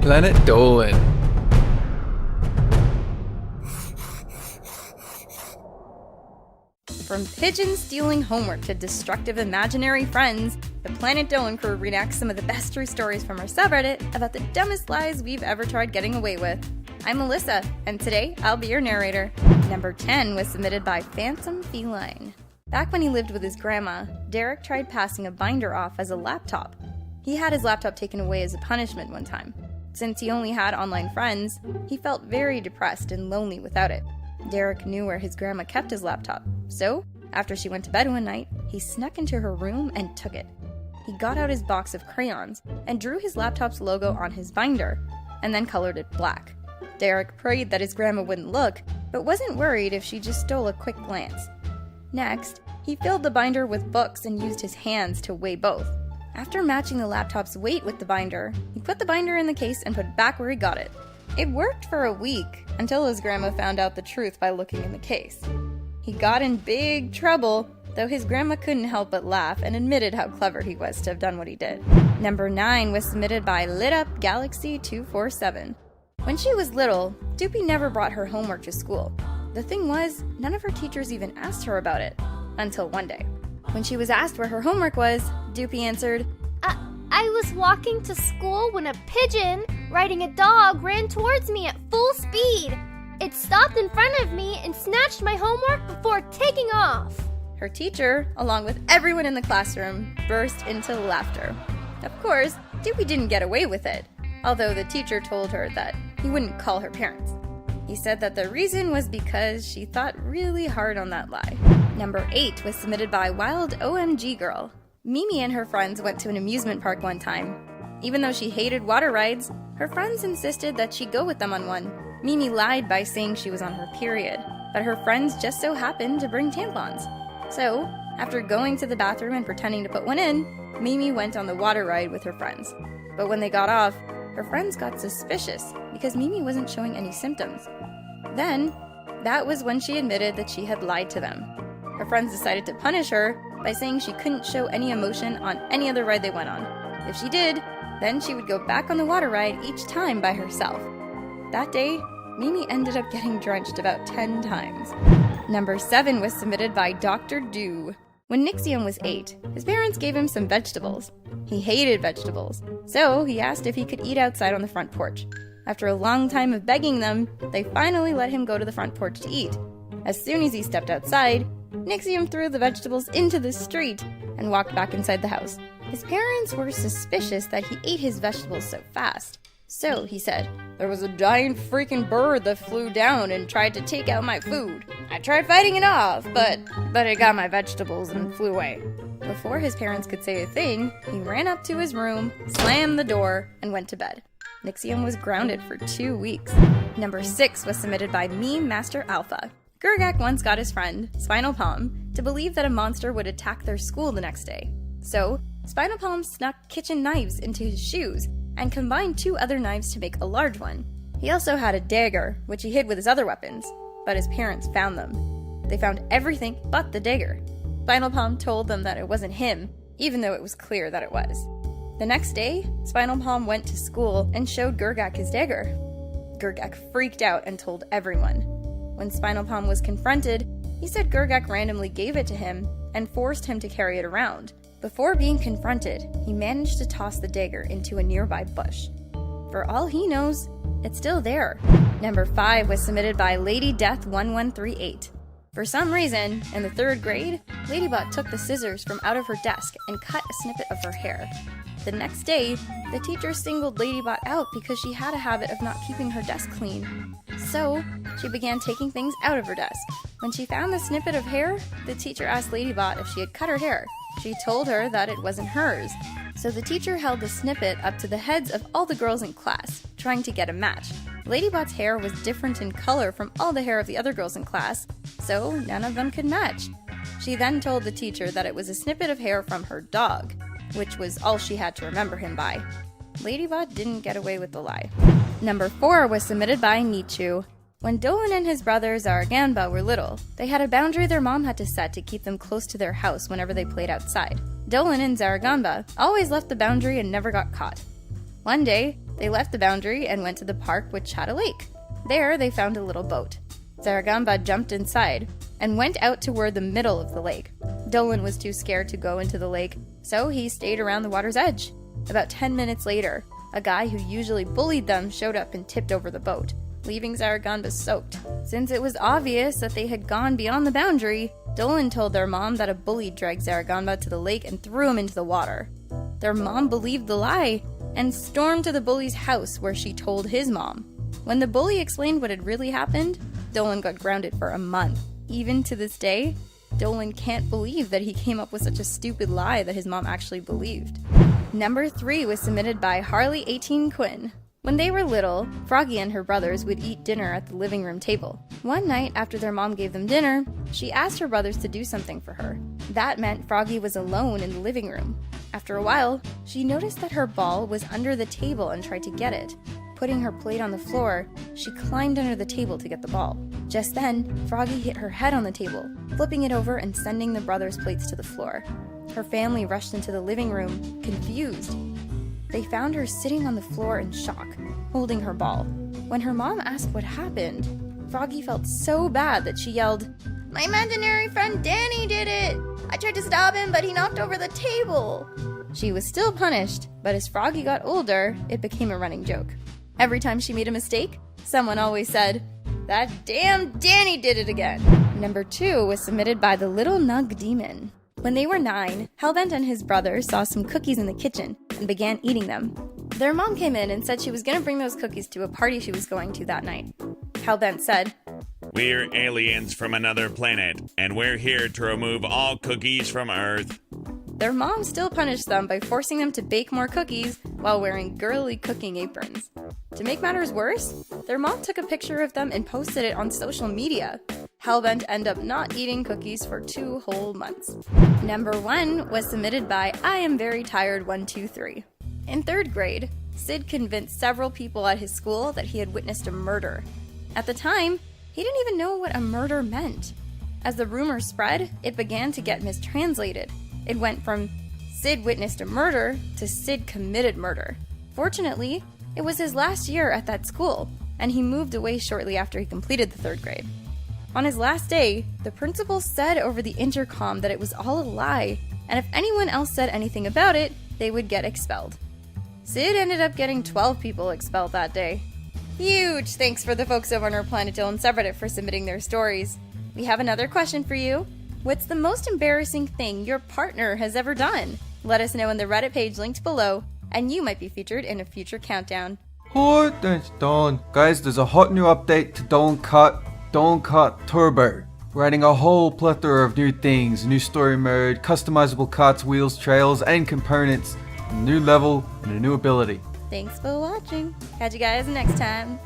Planet Dolan. From pigeons stealing homework to destructive imaginary friends, the Planet Dolan crew reenacts some of the best true stories from our subreddit about the dumbest lies we've ever tried getting away with. I'm Melissa, and today I'll be your narrator. Number 10 was submitted by PhantomFeline. Back when he lived with his grandma, Derek tried passing a binder off as a laptop. He had his laptop taken away as a punishment one time. Since he only had online friends, he felt very depressed and lonely without it. Derek knew where his grandma kept his laptop, so after she went to bed one night, he snuck into her room and took it. He got out his box of crayons and drew his laptop's logo on his binder, and then colored it black. Derek prayed that his grandma wouldn't look, but wasn't worried if she just stole a quick glance. Next, he filled the binder with books and used his hands to weigh both. After matching the laptop's weight with the binder, he put the binder in the case and put it back where he got it. It worked for a week, until his grandma found out the truth by looking in the case. He got in big trouble, though his grandma couldn't help but laugh and admitted how clever he was to have done what he did. Number 9 was submitted by LitUpGalaxy247. When she was little, Doopy never brought her homework to school. The thing was, none of her teachers even asked her about it, until one day. When she was asked where her homework was, Doopy answered, I was walking to school when a pigeon, riding a dog, ran towards me at full speed. It stopped in front of me and snatched my homework before taking off. Her teacher, along with everyone in the classroom, burst into laughter. Of course, Doopy didn't get away with it, although the teacher told her that he wouldn't call her parents. He said that the reason was because she thought really hard on that lie. Number 8 was submitted by Wild OMG Girl. Mimi and her friends went to an amusement park one time. Even though she hated water rides, her friends insisted that she go with them on one. Mimi lied by saying she was on her period, but her friends just so happened to bring tampons. So, after going to the bathroom and pretending to put one in, Mimi went on the water ride with her friends. But when they got off, her friends got suspicious because Mimi wasn't showing any symptoms. Then, that was when she admitted that she had lied to them. Her friends decided to punish her by saying she couldn't show any emotion on any other ride they went on. If she did, then she would go back on the water ride each time by herself. That day, Mimi ended up getting drenched about 10 times. Number 7 was submitted by Dr. Dew. When Neetchu was 8, his parents gave him some vegetables. He hated vegetables, so he asked if he could eat outside on the front porch. After a long time of begging them, they finally let him go to the front porch to eat. As soon as he stepped outside, Neetchu threw the vegetables into the street and walked back inside the house. His parents were suspicious that he ate his vegetables so fast. So, he said, "There was a giant freaking bird that flew down and tried to take out my food. I tried fighting it off, but it got my vegetables and flew away." Before his parents could say a thing, he ran up to his room, slammed the door, and went to bed. Neetchu was grounded for 2 weeks. Number 6 was submitted by Meme Master Alpha. Gurgak once got his friend, Spinal Palm, to believe that a monster would attack their school the next day. So, Spinal Palm snuck kitchen knives into his shoes and combined 2 other knives to make a large one. He also had a dagger, which he hid with his other weapons, but his parents found them. They found everything but the dagger. Spinal Palm told them that it wasn't him, even though it was clear that it was. The next day, Spinal Palm went to school and showed Gurgak his dagger. Gurgak freaked out and told everyone. When Spinal Palm was confronted, he said Gurgak randomly gave it to him and forced him to carry it around. Before being confronted, he managed to toss the dagger into a nearby bush. For all he knows, it's still there. Number 5 was submitted by LadyDeath1138. For some reason, in the 3rd grade, Ladybot took the scissors from out of her desk and cut a snippet of her hair. The next day, the teacher singled Ladybot out because she had a habit of not keeping her desk clean. So, she began taking things out of her desk. When she found the snippet of hair, the teacher asked Ladybot if she had cut her hair. She told her that it wasn't hers. So the teacher held the snippet up to the heads of all the girls in class, trying to get a match. Ladybot's hair was different in color from all the hair of the other girls in class, so none of them could match. She then told the teacher that it was a snippet of hair from her dog, which was all she had to remember him by. Ladybot didn't get away with the lie. Number 4 was submitted by Neetchu. When Dolan and his brother Zaraganba were little, they had a boundary their mom had to set to keep them close to their house whenever they played outside. Dolan and Zaraganba always left the boundary and never got caught. One day, They left the boundary and went to the park, which had a lake. There, they found a little boat. Zaragamba jumped inside and went out toward the middle of the lake. Dolan was too scared to go into the lake, so he stayed around the water's edge. About 10 minutes later, a guy who usually bullied them showed up and tipped over the boat, leaving Zaragamba soaked. Since it was obvious that they had gone beyond the boundary, Dolan told their mom that a bully dragged Zaragamba to the lake and threw him into the water. Their mom believed the lie and stormed to the bully's house, where she told his mom. When the bully explained what had really happened, Dolan got grounded for a month. Even to this day, Dolan can't believe that he came up with such a stupid lie that his mom actually believed. Number 3 was submitted by Harley18 Quinn. When they were little, Froggy and her brothers would eat dinner at the living room table. One night after their mom gave them dinner, she asked her brothers to do something for her. That meant Froggy was alone in the living room. After a while, she noticed that her ball was under the table and tried to get it. Putting her plate on the floor, she climbed under the table to get the ball. Just then, Froggy hit her head on the table, flipping it over and sending the brothers' plates to the floor. Her family rushed into the living room, confused. They found her sitting on the floor in shock, holding her ball. When her mom asked what happened, Froggy felt so bad that she yelled, "My imaginary friend Danny did it! I tried to stop him, but he knocked over the table!" She was still punished, but as Froggy got older, it became a running joke. Every time she made a mistake, someone always said, "That damn Danny did it again." Number 2 was submitted by TheLittleNugDemon. When they were 9, Hellbent and his brother saw some cookies in the kitchen and began eating them. Their mom came in and said she was going to bring those cookies to a party she was going to that night. Hellbent said, "We're aliens from another planet, and we're here to remove all cookies from Earth." Their mom still punished them by forcing them to bake more cookies while wearing girly cooking aprons. To make matters worse, their mom took a picture of them and posted it on social media. Hellbent ended up not eating cookies for 2 whole months. Number 1 was submitted by I Am Very Tired 123. In 3rd grade, Sid convinced several people at his school that he had witnessed a murder. At the time, he didn't even know what a murder meant. As the rumor spread, it began to get mistranslated. It went from Sid witnessed a murder to Sid committed murder. Fortunately, it was his last year at that school, and he moved away shortly after he completed the 3rd grade. On his last day, the principal said over the intercom that it was all a lie, and if anyone else said anything about it, they would get expelled. Sid ended up getting 12 people expelled that day. Huge thanks for the folks over on our Planet Dolan subreddit for submitting their stories. We have another question for you. What's the most embarrassing thing your partner has ever done? Let us know in the Reddit page linked below, and you might be featured in a future countdown. Oh, thanks, Dolan. Guys, there's a hot new update to Dolan Kart Turbo. We're adding a whole plethora of new things, new story mode, customizable carts, wheels, trails, and components, a new level, and a new ability. Thanks for watching. Catch you guys next time.